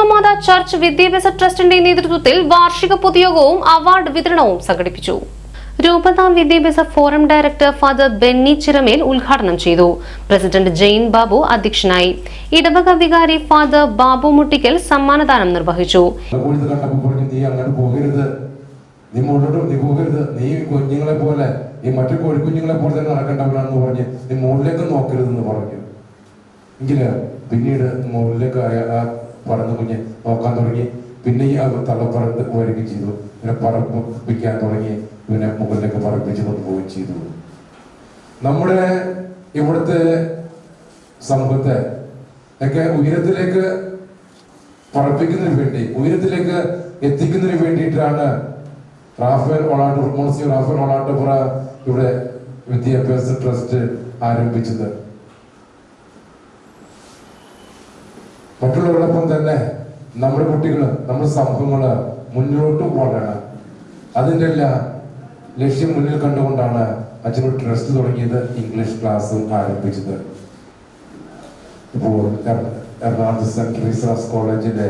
ലോകമാതാ church വിദ്യാഭ്യാസ ട്രസ്റ്റിന്റെ നേതൃത്വത്തിൽ വാർഷിക പൊതുയോഗവും അവാർഡ് വിതരണവും സംഘടിപ്പിച്ചു. രൂപതാ വിദ്യാഭ്യാസ forum director father Benny Chiramel ഉദ്ഘാടനം ചെയ്തു. പ്രസിഡന്റ് ജെയിൻ ബാബു അധ്യക്ഷനായി. ഇടവക വികാരി ഫാദർ ബാബു മുട്ടിക്കൽ സമ്മാനദാനം നിർവഹിച്ചു. നീ പോകരുത്, നീ കുഞ്ഞുങ്ങളെ പോലെ ഈ മറ്റു കോഴിക്കുഞ്ഞുങ്ങളെ പോലെ തന്നെ നടക്കേണ്ടവരാണെന്ന് പറഞ്ഞ് നീ മുകളിലേക്ക് നോക്കരുതെന്ന് പറഞ്ഞു. എങ്കില് പിന്നീട് മുകളിലേക്ക് പറന്ന് കുഞ്ഞ് നോക്കാൻ തുടങ്ങി. പിന്നെ ഈ തള്ളപ്പറത്ത് വരികയും ചെയ്തു. പിന്നെ പറപ്പിക്കാൻ തുടങ്ങി. പിന്നെ മുകളിലേക്ക് പറപ്പിച്ച് കൊണ്ടുപോവുകയും ചെയ്തു. നമ്മുടെ ഇവിടുത്തെ സമൂഹത്തെ ഒക്കെ ഉയരത്തിലേക്ക് പറപ്പിക്കുന്നതിന് വേണ്ടി, ഉയരത്തിലേക്ക് എത്തിക്കുന്നതിന് വേണ്ടിയിട്ടാണ് റാഫേൽ ഒളാട്ടുപുറ ഇവിടെ വിദ്യാഭ്യാസ ട്രസ്റ്റ് ആരംഭിച്ചത്. മറ്റുള്ളവരോടൊപ്പം തന്നെ നമ്മുടെ കുട്ടികള്, നമ്മുടെ സമൂഹങ്ങള് മുന്നോട്ട് പോകണം. അതിൻ്റെ എല്ലാ ലക്ഷ്യം മുന്നിൽ കണ്ടുകൊണ്ടാണ് അച്ഛനോട് ട്രസ്റ്റ് തുടങ്ങിയത്, ഇംഗ്ലീഷ് ക്ലാസ് ആരംഭിച്ചത്. ഇപ്പോൾ എറണാകുളം സെന്റ് ട്രീസാസ് കോളേജിലെ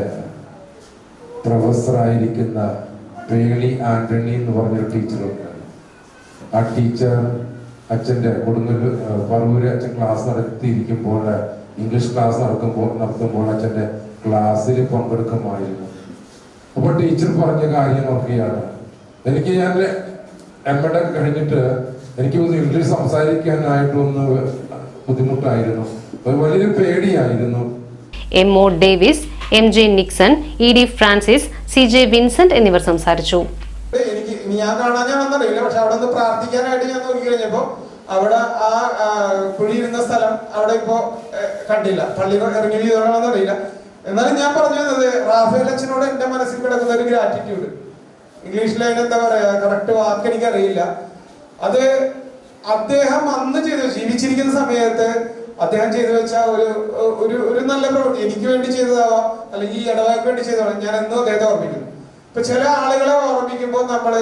പ്രൊഫസറായിരിക്കുന്ന പേളി ആന്റണി എന്ന് പറഞ്ഞൊരു ടീച്ചറുണ്ട്. ആ ടീച്ചർ അച്ഛൻ്റെ കൊടുങ്ങല്ലൂർ പറവൂര് അച്ഛൻ ക്ലാസ് നടത്തിയിരിക്കുമ്പോൾ, ഇംഗ്ലീഷ് ക്ലാസ് നടത്തുമ്പോൾ അച്ഛൻ്റെ ക്ലാസ്സിൽ പങ്കെടുക്കുമായിരുന്നു. അപ്പോൾ ടീച്ചർ പറഞ്ഞ കാര്യങ്ങളൊക്കെയാണ്. ഞാൻ എംഎഡ് കഴിഞ്ഞിട്ട് എനിക്ക് ഇംഗ്ലീഷ് സംസാരിക്കാനായിട്ടൊന്ന് ബുദ്ധിമുട്ടായിരുന്നു, വലിയൊരു പേടിയായിരുന്നു. M O. Davis, M J. Nixon, E D. Francis, C J. Vincent എന്നിവർ സംസാരിച്ചു. എനിക്ക് ഞാൻ കാണാഞ്ഞാണെന്നറിയില്ല, പക്ഷെ അവിടെ നിന്ന് പ്രാർത്ഥിക്കാനായിട്ട് ഞാൻ നോക്കി കഴിഞ്ഞപ്പോ അവിടെ ആ കുഴിയിരുന്ന സ്ഥലം അവിടെ ഇപ്പോ കണ്ടില്ല. പള്ളി ഇറങ്ങി ചെയ്തോളാണെന്നറിയില്ല. എന്നാലും ഞാൻ പറഞ്ഞു തന്നത് റാഫേൽ അച്ഛനോട് എന്റെ മനസ്സിൽ കിടക്കുന്ന ഒരു ഗ്രാറ്റിറ്റ്യൂഡ്. ഇംഗ്ലീഷിൽ അതിനെന്താ പറയാ, കറക്റ്റ് വാക്ക് എനിക്കറിയില്ല. അത് അദ്ദേഹം അന്ന് ജീവിച്ചിരിക്കുന്ന സമയത്ത് അദ്ദേഹം ചെയ്തു വെച്ച ഒരു നല്ല പ്രവൃത്തി, എനിക്ക് വേണ്ടി ചെയ്തതാവാം, അല്ലെങ്കിൽ ഈ ഇടവകയ്ക്ക് വേണ്ടി ചെയ്തതാവാം. ഞാൻ എന്നും അദ്ദേഹത്തെ ഓർമ്മിക്കുന്നു. ഇപ്പൊ ചില ആളുകളെ ഓർമ്മിക്കുമ്പോൾ നമ്മള്